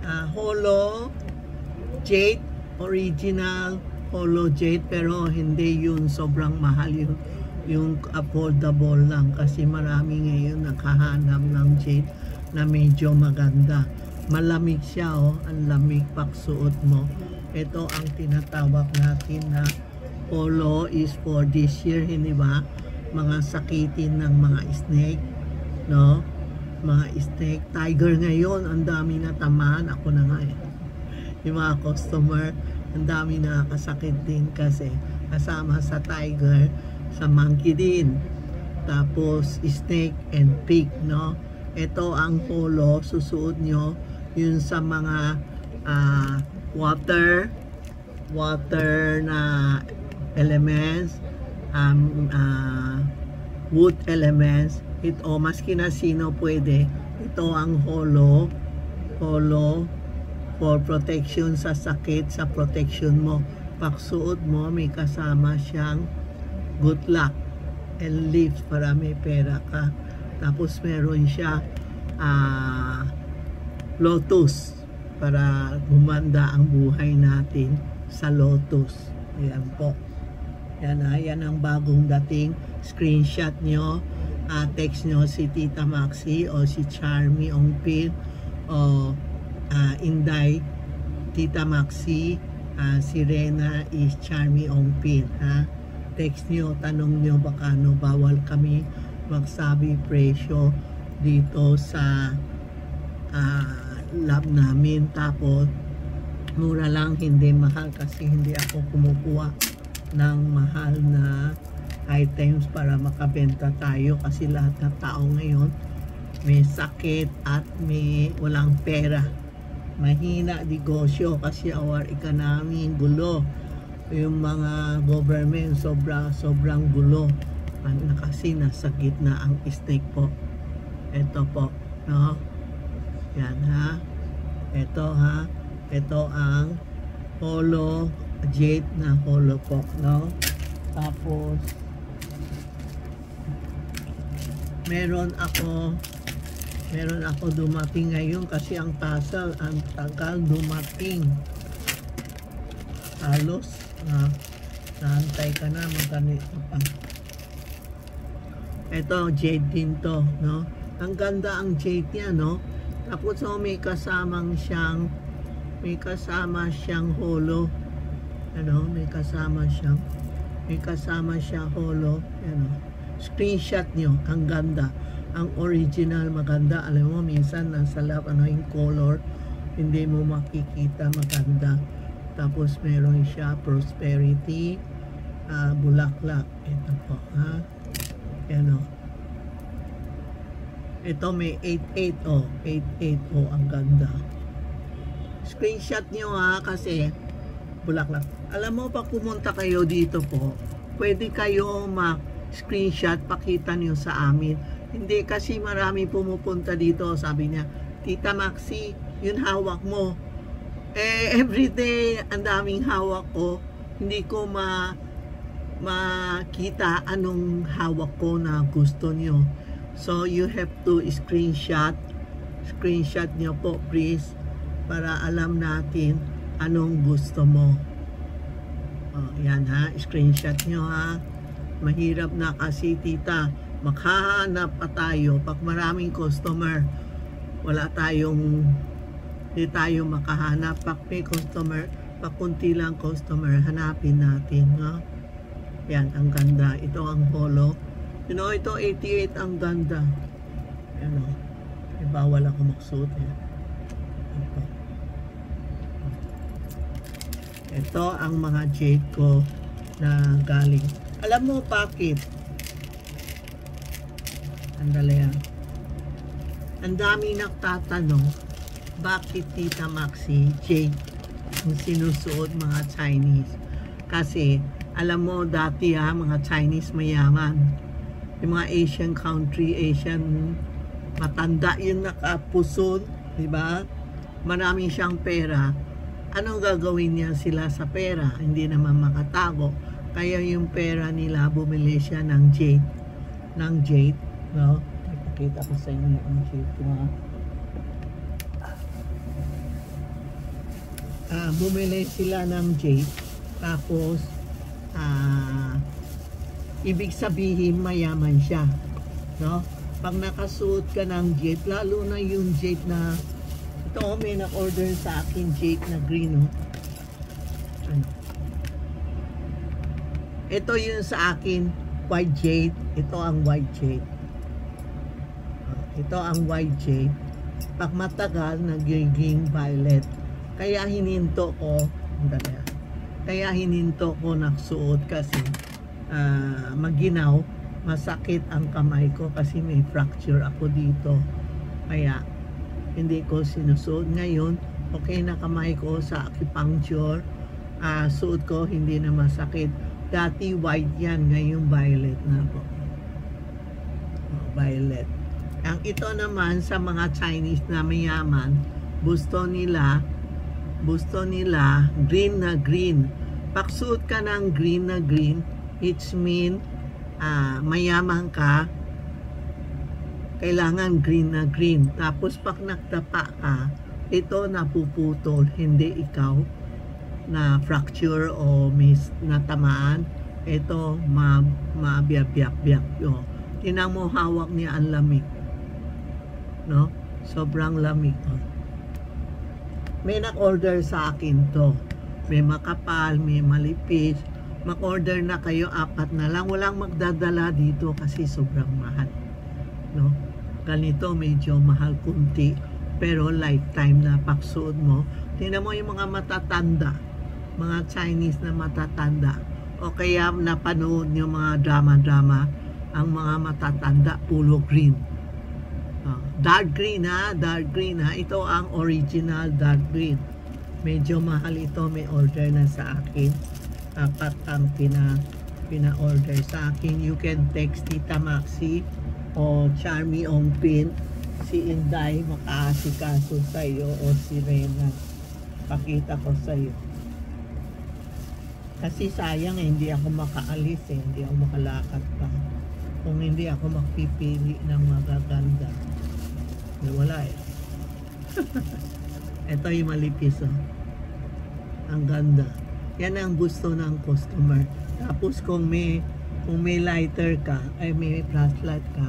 Holo Jade, original Holo Jade, pero hindi yun sobrang mahal, yung affordable lang kasi marami ngayon nakahanap ng jade na medyo maganda. Malamig siya, oh, ang lamig pagsuot mo. Ito ang tinatawag natin na Holo is for this year, hindi ba? Mga sakitin ng mga snake, no? Mga snake, tiger ngayon, ang dami na tamaan. Ako na nga eh. Yung mga customer, ang dami na nakasakit din kasi kasama sa tiger, sa monkey din. Tapos snake and pig, no? Ito ang holo, susuot nyo yun sa mga water na elements, wood elements. Ito, maski na sino pwede. Ito ang holo for protection sa sakit, sa protection mo. Pagsuot mo, may kasama siyang good luck and lives para may pera ka. Tapos meron siya lotus para gumanda ang buhay natin sa lotus. Ayan po. Yan ang bagong dating. Screenshot nyo, text nyo si Tita Maxi o si Charmy Ongpin o Inday, Tita Maxi, si Rena is Charmy Ongpin, ha? Text nyo, tanong nyo baka no, bawal kami magsabi presyo dito sa lab namin. Tapos mura lang, hindi mahal kasi hindi ako kumukuha ng mahal na items para makabenta tayo kasi lahat ng tao ngayon may sakit at may walang pera. Mahina negosyo kasi our economy gulo. Yung mga government sobrang gulo na kasi nasa gitna ang snake po. Ito po, no? Yan, ha? Ito, ha? Ito ang holo jade na holo po, no? Tapos meron ako dumating ngayon kasi ang tassel ang tagal dumating. Halos naantay ka na magganito pa. Ito jade din to, no? Ang ganda ang jade niya, no? Tapos may kasama siyang holo, ano, may kasama siyang holo, ano. Screenshot nyo, ang ganda, ang original maganda. Alam mo, minsan nasa lab, ano yung color, hindi mo makikita, maganda. Tapos meron siya prosperity, bulaklak. Ito po, ha? Yan, o. Ito may 88, oh. 88, oh, ang ganda. Screenshot nyo, ha, kasi bulaklak. Alam mo, pag pumunta kayo dito po, pwede kayo screenshot, pakita nyo sa amin. Hindi kasi marami pumupunta dito, sabi niya, Tita Maxi, yun hawak mo. Everyday, ang daming hawak ko. Hindi ko makita anong hawak ko na gusto nyo. So, you have to screenshot. Screenshot nyo po, please, para alam natin anong gusto mo. Yan, ha. Screenshot nyo, ha. Mahirap na kasi, tita. Makahanap pa tayo. Pag maraming customer, hindi tayo makahanap. Pag may customer, pag kunti lang customer, hanapin natin, no? Yan, ang ganda. Ito ang holo. You know, ito 88, ang ganda. Yan, o. Bawal ako magsuot, eh. Ito ang mga jade ko na galing. Alam mo bakit? Andali, ha. Ang dami nagtatanong, bakit Tita Maxi jade yung sinusuot mga Chinese? Kasi alam mo dati, ha, mga Chinese mayaman, yung mga Asian country, Asian matanda yung nakapuson, di ba? Maraming siyang pera. Anong gagawin niya sila sa pera? Hindi naman makatago. Kaya yung pera nila, bumili siya ng jade. No? Ipakita ko sa inyo ang jade ko, ha? bumili sila ng jade, tapos ibig sabihin mayaman siya, no? Pag nakasuot ka ng jade, lalo na yung jade na ito, may na-order sa akin jade na green, no? Ano? Ito yung sa akin white jade, ito ang white jade. Ito ang white jade. Pag matagal, nagiging violet. Kaya hininto ko, nagsuot kasi maginaw, masakit ang kamay ko kasi may fracture ako dito. Kaya hindi ko sinusuot. Ngayon, okay na kamay ko sa acupuncture. Suot ko, hindi na masakit. Dati white yan, ngayon violet na po. Violet. Ang ito naman sa mga Chinese na mayaman, gusto nila green na green. Pagsuot ka ng green na green, it mean mayaman ka, kailangan green na green. Tapos pag nagtapa ka, ito napuputol, hindi ikaw na fracture o natamaan. Ito mabiyab-biyab. Tinang mo hawak niya ang lamig, no? Sobrang lamig. May nag-order sa akin to. May makapal, may malipis. Mag-order na kayo, 4 na lang. Walang magdadala dito kasi sobrang mahal, no? Ganito medyo mahal kunti, pero lifetime na pagsuot mo. Tingnan mo yung mga matatanda, mga Chinese na matatanda, o kaya napanood nyo mga drama-drama, ang mga matatanda puro green. Dark green dark green ito ang original dark green. Medyo mahal ito, may order na sa akin. 4 ang pina-order sa akin. You can text Tita Maxi o Charmy Ongpin, si Inday makaasikaso sa iyo, o si Rena, pakita ko sa iyo. Kasi sayang hindi ako makaalis hindi ako makalakad pa. Kung hindi ako magpipili ng magaganda, wala Ito yung malipis, ang ganda. Yan ang gusto ng customer. Tapos kung may lighter ka, ay may flashlight ka,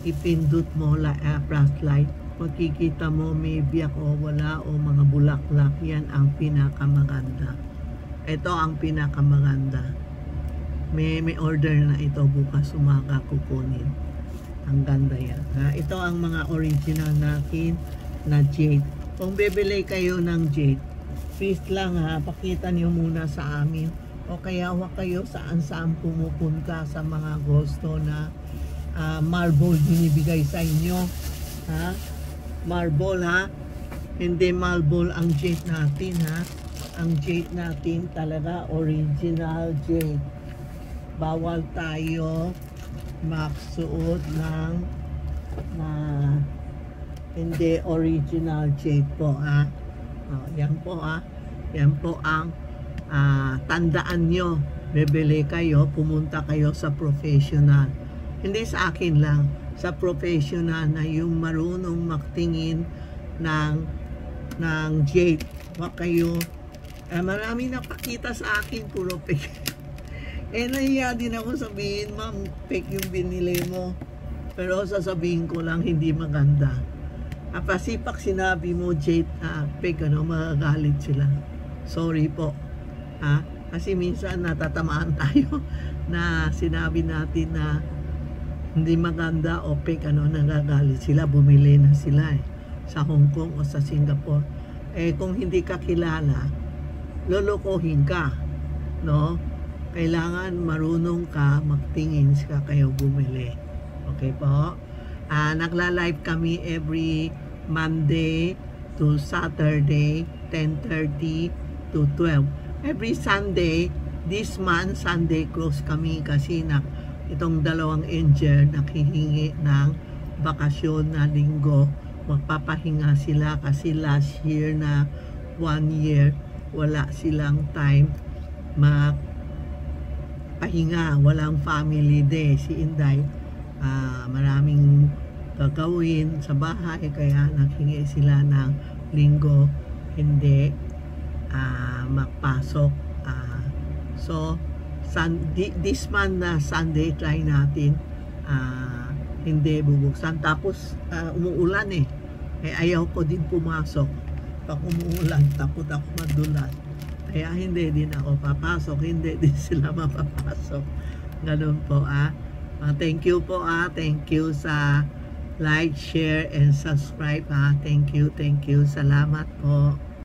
ipindot mo flashlight, makikita mo may biyak o wala o mga bulaklak. Yan ang pinakamaganda. Ito ang pinakamaganda. May order na ito, bukas umaga kukunin. Ang ganda yan. Ito ang mga original natin na jade. Kung bibili kayo ng jade, please lang pakita nyo muna sa amin. O kaya huwag kayo saan pumupunta sa mga gusto na marble binibigay sa inyo. Marble hindi marble ang jade natin Ang jade natin talaga original jade. Bawal tayo magsuot ng hindi original jade po yan po yan po ang tandaan nyo. Bibili kayo, pumunta kayo sa professional, hindi sa akin lang, sa professional na yung marunong magtingin ng jade. Wag kayo marami napakita sa akin puro fake. Nahiya din ako sabihin, ma'am, fake yung binili mo. Pero sasabihin ko lang, hindi maganda. Pasipak sinabi mo, jade, fake, magagalit sila. Sorry po. Kasi minsan natatamaan tayo na sinabi natin na hindi maganda o fake, nagagalit sila. Bumili na sila sa Hong Kong o sa Singapore. Kung hindi ka kilala, lolokohin ka, no? Kailangan marunong ka magtingin ka kayo bumili. Okay po? Nagla-live kami every Monday to Saturday, 10:30 to 12. Every Sunday, this month, Sunday close kami kasi itong 2 angel nakihingi ng bakasyon na linggo. Magpapahinga sila kasi last year na 1 year, wala silang time pahinga, walang family day. Si Inday maraming gagawin sa bahay, kaya naghingi sila ng linggo hindi magpasok. So this month na Sunday try natin hindi bubuksan, tapos umuulan ayaw ko din pumasok pag umuulan, takot ako madulas, kaya hindi din ako papasok, hindi din sila mapapasok. Ganun po thank you po thank you sa like, share and subscribe thank you, salamat po.